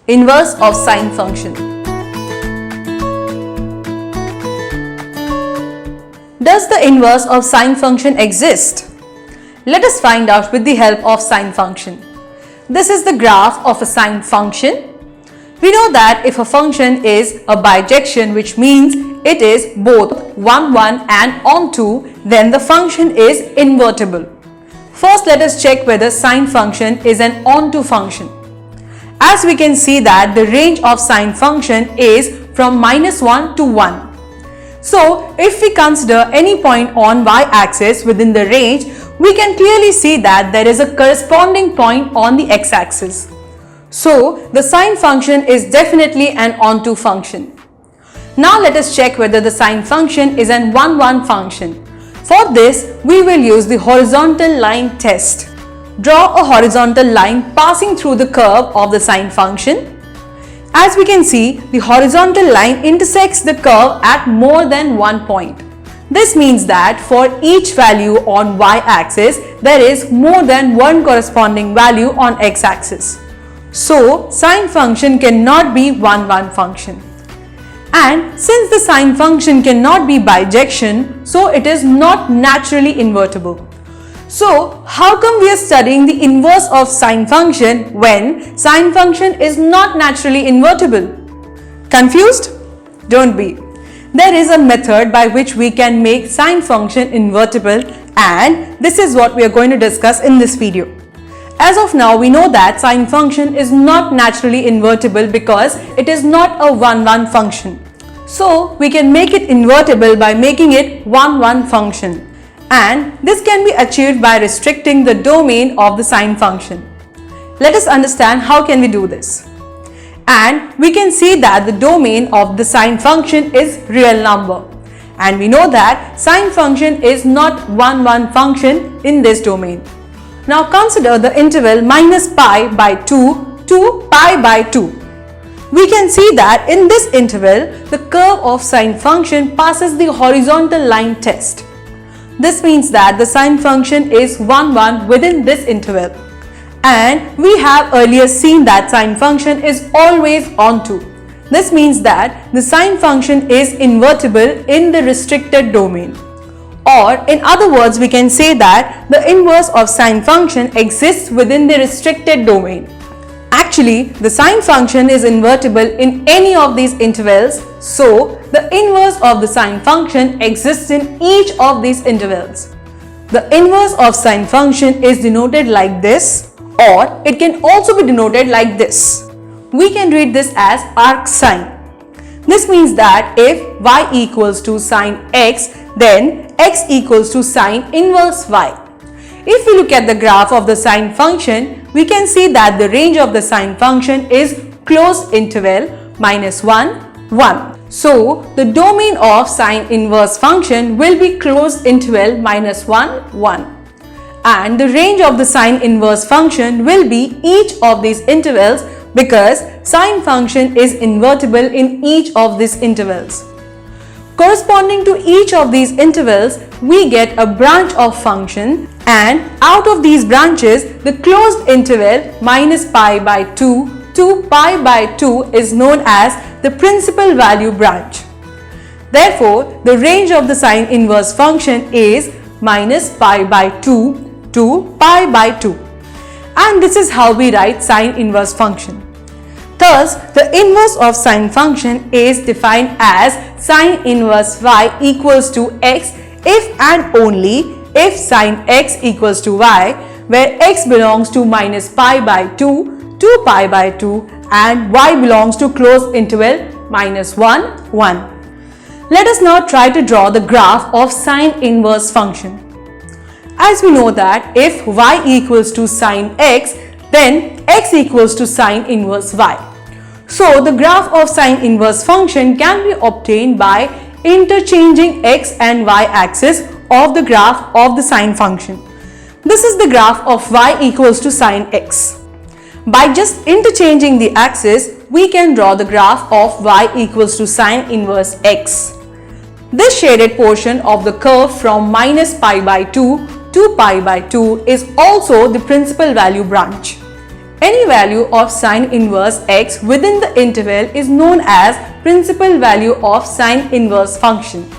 Inverse of sine function. Does the inverse of sine function exist? Let us find out with the help of sine function. This is the graph of a sine function. We know that if a function is a bijection, which means it is both 1, 1 and onto, then the function is invertible. First, let us check whether sine function is an onto function. As we can see that the range of sine function is from -1 to 1. So, if we consider any point on y-axis within the range, we can clearly see that there is a corresponding point on the x-axis. So, the sine function is definitely an onto function. Now, let us check whether the sine function is an 1, 1 function. For this, we will use the horizontal line test. Draw a horizontal line passing through the curve of the sine function. As we can see, the horizontal line intersects the curve at more than one point. This means that for each value on y-axis, there is more than one corresponding value on x-axis. So, sine function cannot be 1, 1 function. And since the sine function cannot be bijection, so it is not naturally invertible. So, how come we are studying the inverse of sine function when sine function is not naturally invertible? Confused? Don't be. There is a method by which we can make sine function invertible, and this is what we are going to discuss in this video. As of now, we know that sine function is not naturally invertible because it is not a 1, 1 function. So, we can make it invertible by making it 1, 1 function. And this can be achieved by restricting the domain of the sine function. Let us understand how can we do this. And we can see that the domain of the sine function is real number. And we know that sine function is not 1, 1 function in this domain. Now consider the interval minus pi by 2 to pi by 2. We can see that in this interval, the curve of sine function passes the horizontal line test. This means that the sine function is 1, 1 within this interval. And we have earlier seen that sine function is always onto. This means that the sine function is invertible in the restricted domain. Or in other words, we can say that the inverse of sine function exists within the restricted domain. Actually, the sine function is invertible in any of these intervals, so the inverse of the sine function exists in each of these intervals. The inverse of sine function is denoted like this, or it can also be denoted like this. We can read this as arc sine. This means that if y equals to sine x, then x equals to sine inverse y. If we look at the graph of the sine function, we can see that the range of the sine function is closed interval -1, 1. So, the domain of sine inverse function will be closed interval -1, 1. And the range of the sine inverse function will be each of these intervals because sine function is invertible in each of these intervals. Corresponding to each of these intervals, we get a branch of function, and out of these branches, the closed interval minus pi by 2 to pi by 2 is known as the principal value branch. Therefore, the range of the sine inverse function is minus pi by 2 to pi by 2. And this is how we write sine inverse function. Thus, the inverse of sine function is defined as sine inverse y equals to x if and only if sine x equals to y, where x belongs to minus pi by 2 to pi by 2 and y belongs to closed interval -1, 1. Let us now try to draw the graph of sine inverse function. As we know that if y equals to sine x, then x equals to sine inverse y. So, the graph of sine inverse function can be obtained by interchanging x and y axis of the graph of the sine function. This is the graph of y equals to sine x. By just interchanging the axis, we can draw the graph of y equals to sine inverse x. This shaded portion of the curve from minus pi by 2 to pi by 2 is also the principal value branch. Any value of sine inverse x within the interval is known as principal value of sine inverse function.